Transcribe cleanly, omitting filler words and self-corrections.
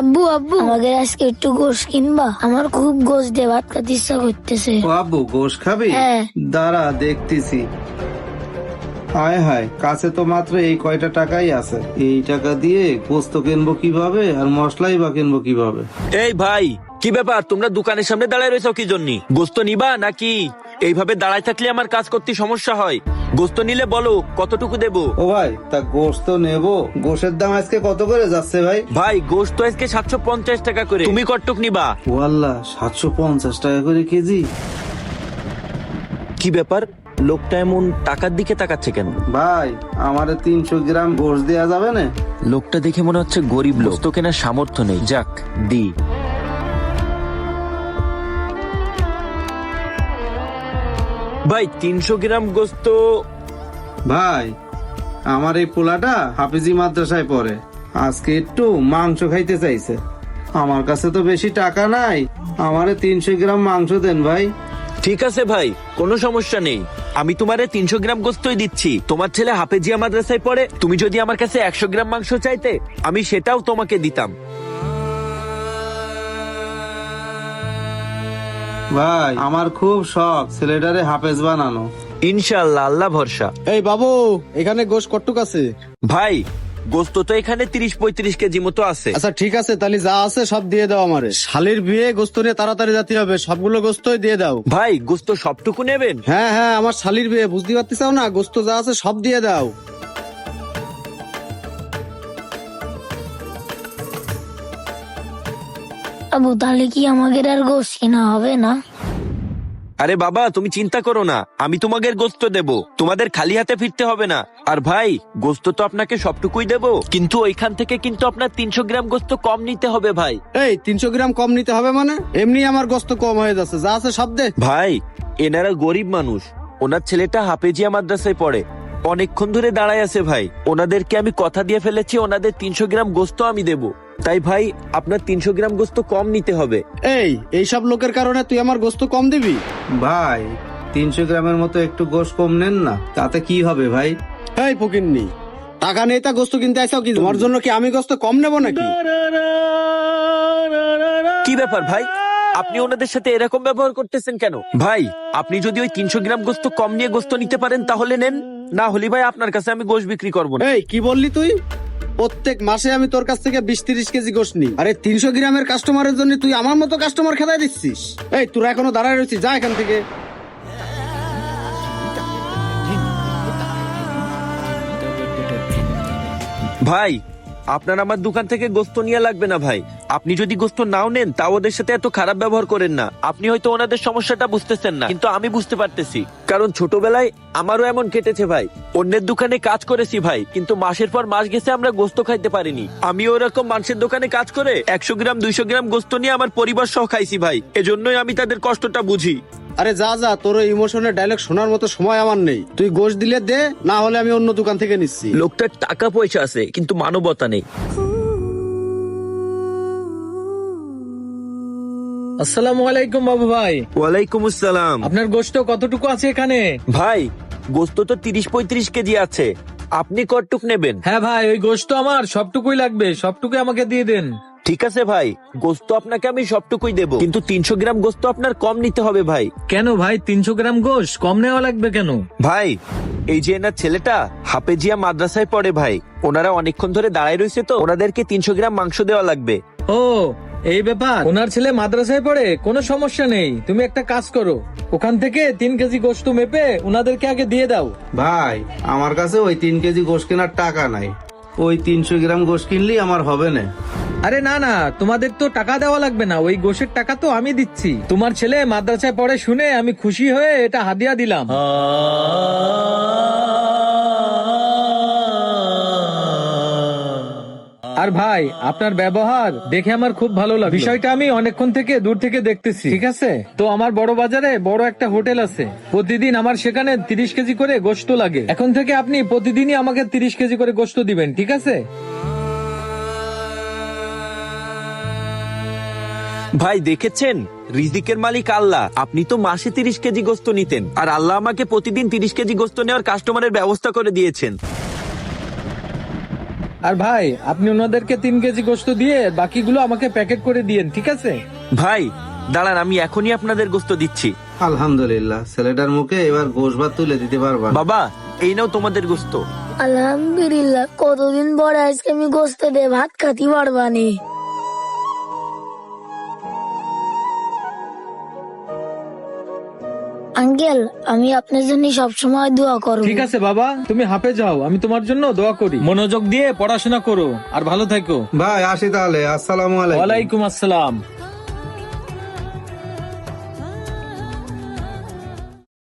আব্বু আব্বু আমাদের আজকে একটু গোশ কিনবা? আমার খুব গোশ দিয়ে ভাত খেতে ইচ্ছা করতেছে। ও আব্বু গোশ খাবি? হ্যাঁ। দাঁড়া দেখতেছি। হায় হায়, কাছে তো মাত্র এই কয়টা টাকাই আছে। এই টাকা দিয়ে গোস্ত কিনবো কিভাবে আর মশলাই বা কিনবো কিভাবে? এই ভাই, কি ব্যাপার? তোমরা দোকানের সামনে দাঁড়ায় রয়েছো কি জন্য? গোস্ত নিবা নাকি? এইভাবে দাঁড়ায় থাকলে আমার কাজ করতে সমস্যা হয়। গোস্ত নিলে বলো কতটুকু দেবো? ও ভাই, তা গোস্ত নেবো। গোশের দাম আজকে কত করে যাচ্ছে ভাই? ভাই গোস্ত আজকে 750 টাকা করে। তুমি কতটুক নিবা? ও আল্লাহ, 750 টাকা করে কেজি? কি ব্যাপার, লোকটা এমন টাকার দিকে তাকাচ্ছে কেন? ভাই, আমারে 300 গ্রাম গোশ দেয়া যাবে না? লোকটা দেখে মনে হচ্ছে গরিব লোক, গোস্ত কেনার সামর্থ্য নেই। যাক, দি। ভাই 300 গ্রাম গোস্ত। ভাই, আমার এই পোলাটা হাফিজি মাদ্রাসায় পড়ে, আজকে একটু মাংস খাইতে চাইছে। আমার কাছে তো বেশি টাকা নাই, আমারে 300 গ্রাম মাংস দেন ভাই। ঠিক আছে ভাই, কোনো সমস্যা নেই। আমি তোমারে 300 গ্রাম গোস্তই দিচ্ছি। তোমার ছেলে হাফেজিয়া মাদ্রাসায় পড়ে, তুমি যদি আমার কাছে 100 গ্রাম মাংস চাইতে আমি সেটাও তোমাকে দিতাম। ভাই, আমার খুব শখ ছেলেটারে হাফেজ বানানো। ইনশাআল্লাহ, আল্লাহ ভরসা। এই বাবু, এখানে গোশ কটুক আছে? ভাই গোস্ত তো এখানে 30-35 কেজি মতো আছে। আচ্ছা ঠিক আছে, তাহলে যা আছে সব দিয়ে দাও আমারে। শালির বিয়ে, গোস্ত নিয়ে তাড়াতাড়ি যেতে হবে, সবগুলো গোস্তই দিয়ে দাও। ভাই গোস্ত সবটুকু নেবেন? হ্যাঁ হ্যাঁ, আমার শালির বিয়ে, বুঝতে পারতেছাও না? গোস্ত যা আছে সব দিয়ে দাও। আব্বু তাহলে কি আমাদের আর গোশ কিনা হবে না? আরে বাবা, তুমি চিন্তা করো না, আমি তোমাদের গোস্ত দেব, তোমাদের খালি হাতে ফিরতে হবে না। আর ভাই গোস্ত তো আপনাকে সবটুকুই দেব, কিন্তু ওইখান থেকে কিন্তু আপনার 300 গ্রাম গোস্ত কম নিতে হবে ভাই। এই 300 গ্রাম কম নিতে হবে মানে? এমনি আমার গোস্ত কম হয়ে যাচ্ছে, যা আছে সব দে। ভাই এনারা গরিব মানুষ, ওনার ছেলেটা হাফেজিয়া মাদ্রাসায় পড়ে, অনেকক্ষণ ধরে দাঁড়ায় আছে ভাই। ওনাদেরকে আমি কথা দিয়ে ফেলেছি, ওনাদের 300 গ্রাম গোস্ত আমি দেব। তাই ভাই আপনার 300 গ্রাম গোস্ত কম নিতে হবে। এইসব লোকের কারণে তুই আমার গোস্ত কম দিবি? ভাই, 300 গ্রামের মতো একটু গোশ কম নেন না, তাতে কি হবে ভাই? এই ফকিন্নি, টাকা নেই তা গোস্ত কিনতে আইসাও কি? তোমার জন্য কি আমি গোস্ত কম নেবো নাকি? কি ব্যাপার ভাই, আপনি ওনাদের সাথে এরকম ব্যবহার করতেছেন কেন? ভাই আপনি যদি ওই 300 গ্রাম গোস্ত কম নিয়ে গোস্ত নিতে পারেন তাহলে নেন, না হলে ভাই আপনার কাছে আমি গোশ বিক্রি করবো না। এই কি বললি তুই? প্রত্যেক মাসে আমি তোর কাছ থেকে 20-30 কেজি গোশ নিই, আরে 300 গ্রামের কাস্টমারের জন্য তুই আমার মতো কাস্টমার খেদাই দিচ্ছিস? এই তোরা এখনো দাঁড়ায় রয়েছিস, যা এখান থেকে। ভাই আপনার আমার দোকান থেকে গোস্ত নিয়ে লাগবে না ভাই। আপনি যদি গোস্ত নাও নেন তাও ওদের সাথে এত খারাপ ব্যবহার করেন না। আপনি হয়তো ওনাদের সমস্যাটা বুঝতেছেন না, কিন্তু আমি বুঝতে পারতেছি, কারণ ছোটবেলায় আমারও এমন কেটেছে ভাই। অন্যের দোকানে কাজ করেছি ভাই, কিন্তু মাসের পর মাস গেছে আমরা গোস্ত খাইতে পারিনি। আমি ওরকম মানুষের দোকানে কাজ করে 100 গ্রাম 200 গ্রাম গোস্ত নিয়ে আমার পরিবার সহ খাইছি ভাই। এজন্যই আমি তাদের কষ্টটা বুঝি। আরে যা যা, তোর ইমোশনের ডায়লগ শোনার মতো সময় আমার নেই। তুই গোশ দিলে দে, না হলে আমি অন্য দোকান থেকে নিচ্ছি। লোকটার টাকা পয়সা আছে কিন্তু মানবতা নেই। আসসালামু আলাইকুম বাবু ভাই। ওয়ালাইকুম আসসালাম। আপনার গোশত কতটুকু আছে এখানে? ভাই গোস্ত তো 30-35 কেজি আছে, আপনি কতটুক নেবেন? হ্যাঁ ভাই, ওই গোশত আমার সবটুকুই লাগবে, সবটুকু আমাকে দিয়ে দেন। ঠিক আছে ভাই, গোস্ত আপনাকে আমি সবটুকুই দেব, কিন্তু 300 গ্রাম গোস্ত আপনার কম নিতে হবে ভাই। কেন ভাই, 300 গ্রাম গোশ কম নেওয়া লাগবে কেন? ভাই এই যে এনার ছেলেটা হাফেজিয়া মাদ্রাসায় পড়ে ভাই, ওনারা অনেকক্ষণ ধরে দাঁড়ায় রয়েছে, তো ওনাদেরকে 300 গ্রাম মাংস দেওয়া লাগবে। ও এই ব্যাপার, ওনার ছেলে মাদ্রাসায় পড়ে, কোনো সমস্যা নেই। তুমি একটা কাজ করো, ওখান থেকে 3 কেজি গোশত মেপে ওনাদেরকে আগে দিয়ে দাও। ভাই, আমার কাছে ওই 3 কেজি গোশ কেনার টাকা নাই, ওই 300 গ্রাম গোশ কিনলেই আমার হবে না। আরে না না, তোমাদের তো টাকা দেওয়া লাগবে না, ওই গোশের টাকা তো আমি দিচ্ছি। তোমার ছেলে মাদ্রাসায় পড়ে শুনে আমি খুশি হয়ে এটা হাদিয়া দিলাম। আর ভাই আপনার ব্যবহার দেখে আমার খুব ভালো লাগে। বিষয়টা আমি অনেকক্ষণ থেকে দূর থেকে দেখতেছি, ঠিক আছে? তো আমার বড় বাজারে বড় একটা হোটেল আছে, প্রতিদিন আমার সেখানে 30 কেজি করে গোশত লাগে। এখন থেকে আপনি প্রতিদিনই আমাকে 30 কেজি করে গোশত দিবেন, ঠিক আছে? ভাই দেখেছেন, রিজিকের মালিক আল্লাহ। আপনি তো মাসে 30 কেজি গোস্ত নিতেন, আর আল্লাহ আমাকে প্রতিদিন 30 কেজি গোস্ত নেওয়ার কাস্টমারের ব্যবস্থা করে দিয়েছেন। আর ভাই আপনি ওনাদেরকে 3 কেজি গোস্ত দিয়ে বাকিগুলো আমাকে প্যাকেট করে দিয়েন, ঠিক আছে? ভাই দাঁড়ান, আমি এখনই আপনাদের গোস্ত দিচ্ছি। আলহামদুলিল্লাহ, ছেলেটার মুখে এবার গোশ ভাত তুলে দিতে পারবা। বাবা এই নাও তোমাদের গোস্ত। আলহামদুলিল্লাহ, কতদিন পরে আজকে আমি গোস্ত দিয়ে ভাত খাতে পারবানি। আঙ্কেল, আমি আপনার জন্য সবসময় দোয়া করব। ঠিক আছে বাবা, তুমি হাফেজ হও, আমি তোমার জন্য দোয়া করি। মনোযোগ দিয়ে পড়াশোনা করো আর ভালো থাকো। ভাই আসি তাহলে, আসসালামু আলাইকুম। ওয়ালাইকুম আসসালাম।